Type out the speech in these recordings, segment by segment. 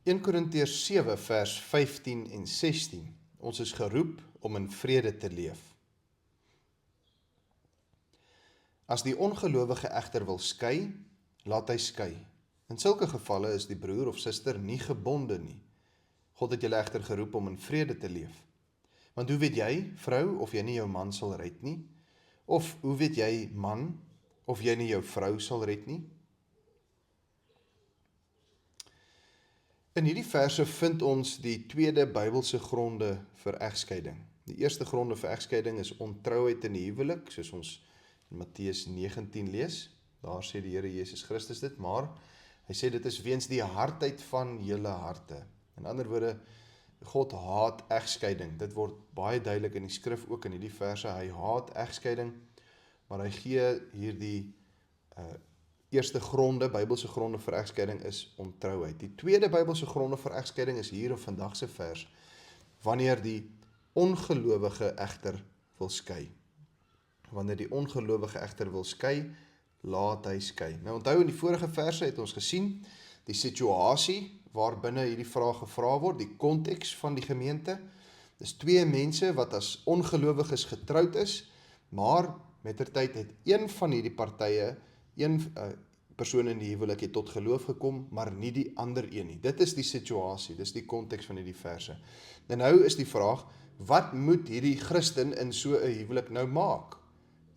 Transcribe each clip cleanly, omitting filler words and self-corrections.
1 Korintiërs 7 vers 15 en 16. Ons is geroep om in vrede te leef. As die ongelowige egter wil skei, laat hy skei. In sulke gevalle is die broer of suster nie gebonde nie. God het julle egter geroep om in vrede te leef. Want hoe weet jy, vrou, of jy nie jou man sal red nie? Of hoe weet jy, man, of jy nie jou vrou sal red nie? In hierdie verse vind ons die tweede Bybelse gronde vir egskeiding. Die eerste gronde vir egskeiding is ontrouheid in die huwelik, soos ons in Matteus 19 lees. Daar sê die Here Jesus Christus dit, maar hy sê dit is weens die hardheid van julle harte. In ander woorde, God haat egskeiding. Dit word baie duidelik in die skrif ook in hierdie verse. Hy haat egskeiding, maar hy gee hierdie eerste gronde, Bybelse gronde vir egskeiding is ontrouheid. Die tweede Bybelse gronde vir egskeiding is hier in vandag se vers, wanneer die ongelowige egter wil skei. Wanneer die ongelowige egter wil skei, laat hy skei. Nou onthou in die vorige verse het ons gesien, die situasie waarbinne hierdie vraag gevra word, die konteks van die gemeente. Dis twee mense wat as ongelowiges getroud is, maar mettertyd het een van hierdie partye, een persoon in die huwelik het tot geloof gekom, maar nie die ander een nie. Dit is die situasie, dis die konteks van hierdie verse. En nou is die vraag, wat moet hierdie Christen in so 'n huwelik nou maak?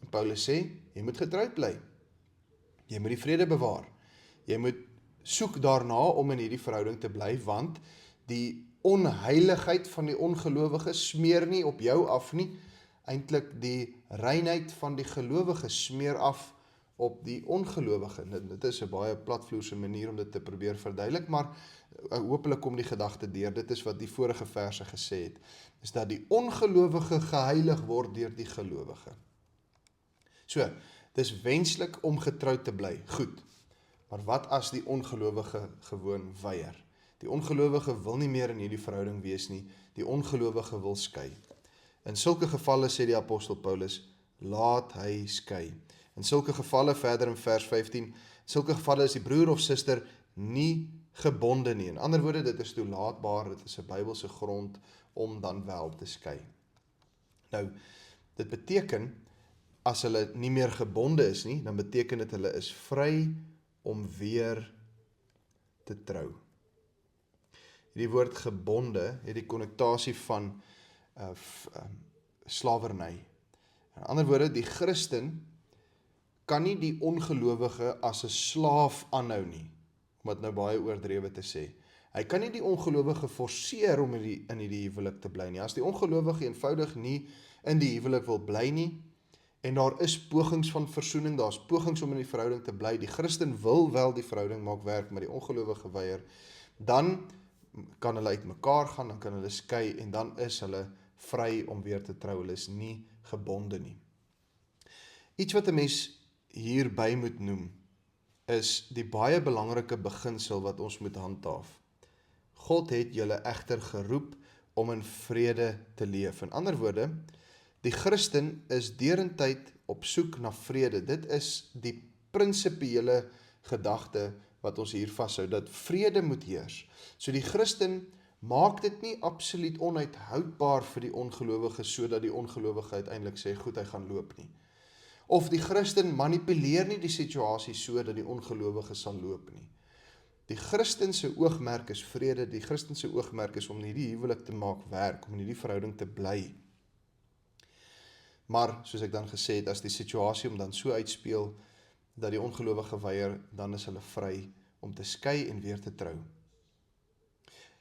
En Paulus sê, jy moet getroud bly. Jy moet die vrede bewaar. Jy moet soek daarna om in hierdie verhouding te bly, want die onheiligheid van die ongelowige smeer nie op jou af nie, eintlik die reinheid van die gelowige smeer af op die ongelowige. Dit is 'n baie platvloerse manier om dit te probeer verduidelik, maar hopelik kom die gedagte deur. Dit is wat die vorige verse gesê het, is dat die ongelowige geheilig word deur die gelowige. So, dis wenslik om getroud te bly, goed. Maar wat as die ongelowige gewoon weier? Die ongelowige wil nie meer in hierdie verhouding wees nie, die ongelowige wil skei. In sulke gevalle sê die apostel Paulus, laat hy skei. In sulke gevalle, verder in vers 15, in sulke gevalle is die broer of suster nie gebonde nie. In ander woorde, dit is toelaatbaar, dit is 'n Bybelse grond om dan wel te skei. Nou, dit beteken, as hulle nie meer gebonde is nie, dan beteken dit hulle is vry om weer te trou. Hierdie woord gebonde het die konnektasie van slawerny. In ander woorde, die Christen kan nie die ongelowige as 'n slaaf aanhou nie, om dit nou baie oordrewe te sê. Hy kan nie die ongelowige forceer om in die huwelik te bly nie. As die ongelowige eenvoudig nie in die huwelik wil bly nie, en daar is pogings van versoening, daar is pogings om in die verhouding te bly, die Christen wil wel die verhouding maak werk, maar die ongelowige weier, dan kan hulle uit mekaar gaan, dan kan hulle skei, en dan is hulle vry om weer te trou, hulle is nie gebonde nie. Iets wat 'n mens hierby moet noem, is die baie belangrike beginsel wat ons moet handhaaf. God het julle egter geroep om in vrede te leef. In ander woorde, die Christen is derentyd op soek na vrede. Dit is die prinsipiële gedagte wat ons hier vashou, dat vrede moet heers. So die Christen maak dit nie absoluut onuithoudbaar vir die ongelowige, sodat die ongelowige uiteindelik sê, goed, hy gaan loop nie. Of die Christen manipuleer nie die situasie so dat die ongelowige sal loop nie. Die Christen se oogmerk is vrede, die Christen se oogmerk is om hierdie huwelik te maak werk, om in hierdie verhouding te bly. Maar, soos ek dan gesê het, as die situasie om dan so uitspeel, dat die ongelowige weier, dan is hulle vry om te skei en weer te trou.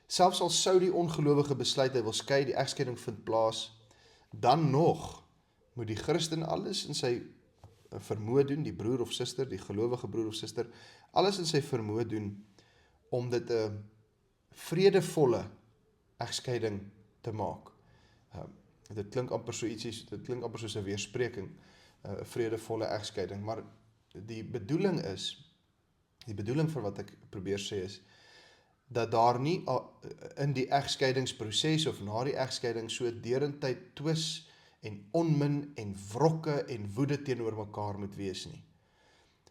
Selfs al sou die ongelowige besluit, hy wil skei, die egskeiding vind plaas, dan nog moet die Christen alles in sy vermoë doen, die broer of suster, die gelowige broer of suster, alles in sy vermoë doen, om dit 'n vredevolle egskeiding te maak. Dit klink amper so ietsie, dit klink amper soos 'n weerspreking, 'n vredevolle egskeiding, maar die bedoeling van wat ek probeer sê is, dat daar nie in die egskeidingsproses of na die egskeiding so derentyd twis en onmin en wrokke en woede teenoor mekaar moet wees nie.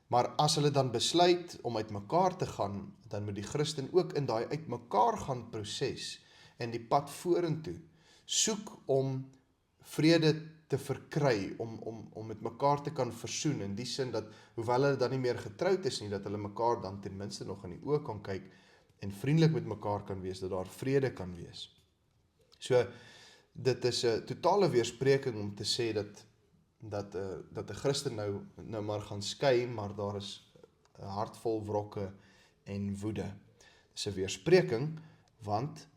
Maar as hulle dan besluit om uitmekaar te gaan, dan moet die Christen ook in daai uitmekaar gaan proses en die pad vorentoe soek om vrede te verkry, om met mekaar te kan versoen, in die sin dat, hoewel hulle dan nie meer getroud is nie, dat hulle mekaar dan ten minste nog in die oë kan kyk en vriendelik met mekaar kan wees, dat daar vrede kan wees. So, dit is 'n totale weerspreking om te sê dat 'n Christen nou maar gaan skei, maar daar is 'n hart vol wrokke en woede. Dit is 'n weerspreking, want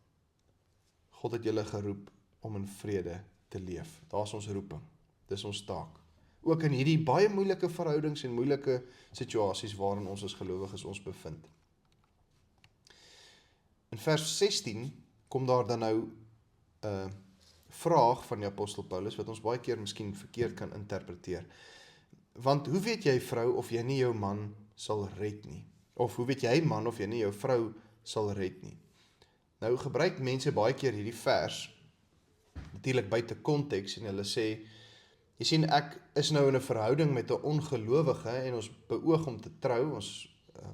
God het julle geroep om in vrede te leef. Daar is ons roeping. Dis ons taak. Ook in hierdie baie moeilike verhoudings en moeilike situasies waarin ons as gelowiges ons bevind. In vers 16 kom daar dan nou 'n vraag van die apostel Paulus, wat ons baie keer miskien verkeerd kan interpreteer. Want hoe weet jy, vrou, of jy nie jou man sal red nie? Of hoe weet jy, man, of jy nie jou vrou sal red nie? Nou gebruik mense baie keer hierdie vers, natuurlik buite konteks, en hulle sê, jy sien, ek is nou in 'n verhouding met 'n ongelowige en ons beoog om te trou, ons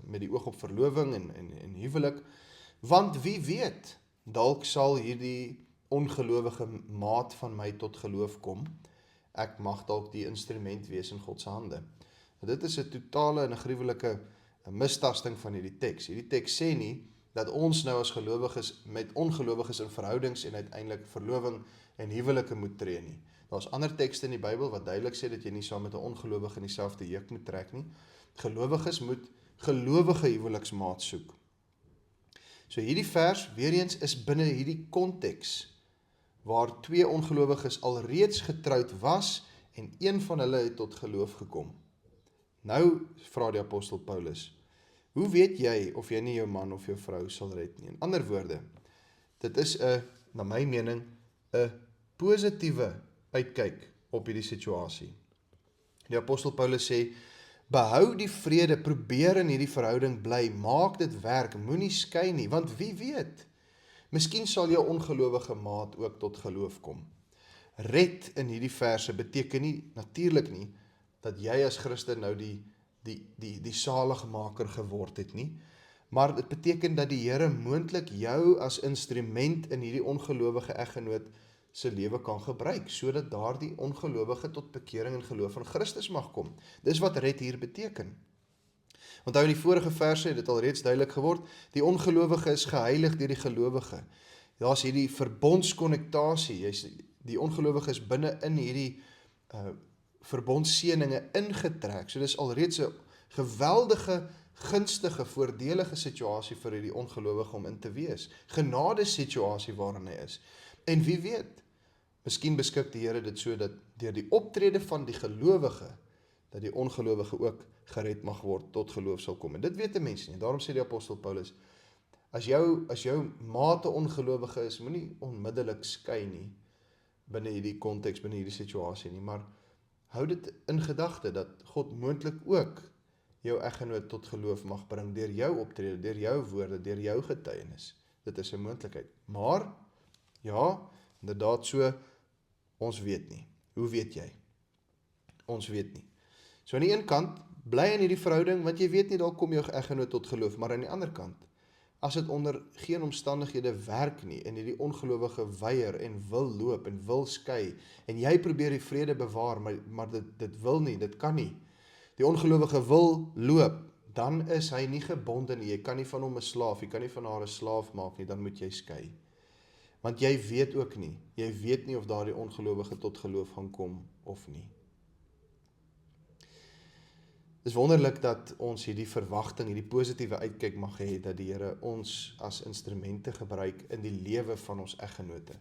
met die oog op verloving en huwelik, want wie weet, dalk sal hierdie ongelowige maat van my tot geloof kom, ek mag dalk die instrument wees in God se hande. Dit is 'n totale en 'n gruwelike mistasting van hierdie teks. Hierdie teks sê nie dat ons nou as gelowiges met ongelowiges in verhoudings en uiteindelik verloving en huwelike moet tree nie. Daar's ander tekste in die Bybel wat duidelik sê dat jy nie saam met 'n ongelowige in dieselfde juk moet trek nie. Gelowiges moet gelowige huweliksmaat soek. So hierdie vers, weer eens, is binne hierdie konteks waar twee ongelowiges alreeds getroud was en een van hulle het tot geloof gekom. Nou vra die apostel Paulus, hoe weet jy of jy nie jou man of jou vrou sal red nie? In ander woorde, dit is na my mening, 'n positiewe uitkyk op hierdie situasie. Die apostel Paulus sê, behou die vrede, probeer in hierdie verhouding bly, maak dit werk, moenie skei nie, want wie weet, miskien sal jou ongelowige maat ook tot geloof kom. Red in hierdie verse beteken nie, natuurlik nie, dat jy as Christen nou die saligmaker geword het nie, maar dit beteken dat die Here moontlik jou as instrument in hierdie ongelowige eggenoot se lewe kan gebruik, sodat daardie ongelowige tot bekering en geloof van Christus mag kom. Dis wat red hier beteken. Onthou in die vorige verse het dit al reeds duidelik geword, die ongelowige is geheilig deur die gelowige. Daar's hierdie verbondskonnektasie, die ongelowige is binne in hierdie verbondseëninge ingetrek. So dis alreeds 'n geweldige, gunstige, voordelige situasie vir hierdie ongelowige om in te wees. Genade situasie waarin hy is. En wie weet, miskien beskik die Here dit so dat deur die optrede van die gelowige, dat die ongelowige ook gered mag word, tot geloof sal kom. En dit weet 'n mens nie. Daarom sê die apostel Paulus, as jou maat 'n ongelowige is, moenie onmiddellik skei nie binne hierdie konteks, binne hierdie situasie nie, maar hou dit in gedagte dat God moontlik ook jou eggenoot tot geloof mag bring deur jou optrede, deur jou woorde, deur jou getuienis. Dit is 'n moontlikheid. Maar ja, inderdaad so, ons weet nie. Hoe weet jy? Ons weet nie. So aan die een kant, bly in hierdie verhouding, want jy weet nie, dalk kom jou eggenoot tot geloof, maar aan die ander kant, as dit onder geen omstandighede werk nie, en hierdie ongelowige weier en wil loop en wil skei, en jy probeer die vrede bewaar, maar dit wil nie, dit kan nie. Die ongelowige wil loop, dan is hy nie gebonden nie, jy kan nie van hom 'n slaaf, jy kan nie van haar 'n slaaf maak nie, dan moet jy skei. Want jy weet ook nie, jy weet nie of daardie ongelowige tot geloof gaan kom of nie. Dit is wonderlik dat ons hierdie verwagting, hierdie positiewe uitkyk mag hê, dat die Here ons as instrumente gebruik in die lewe van ons eggenote.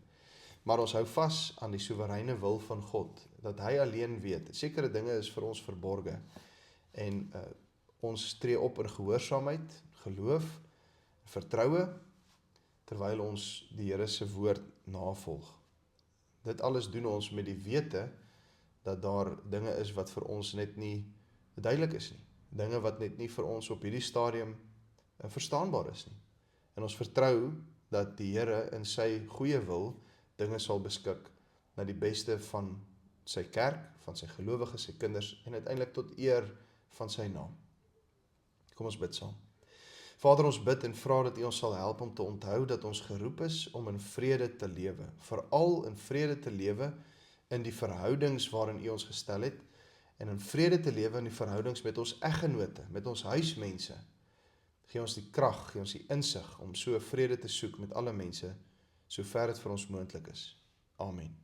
Maar ons hou vas aan die soewereine wil van God, dat hy alleen weet. Sekere dinge is vir ons verborge. En ons tree op in gehoorsaamheid, geloof, vertroue, terwyl ons die Here se woord navolg. Dit alles doen ons met die wete dat daar dinge is wat vir ons net nie duidelik is nie. Dinge wat net nie vir ons op hierdie stadium verstaanbaar is nie. En ons vertrou dat die Here in sy goeie wil dinge sal beskik na die beste van sy kerk, van sy gelowiges, sy kinders en uiteindelik tot eer van sy naam. Kom ons bid saam. Vader, ons bid en vra dat U ons sal help om te onthou dat ons geroep is om in vrede te lewe, veral in vrede te lewe in die verhoudings waarin U ons gestel het, en in vrede te lewe in die verhoudings met ons eggenote, met ons huismense. Gee ons die krag, gee ons die insig om so vrede te soek met alle mense, so ver dit vir ons moontlik is. Amen.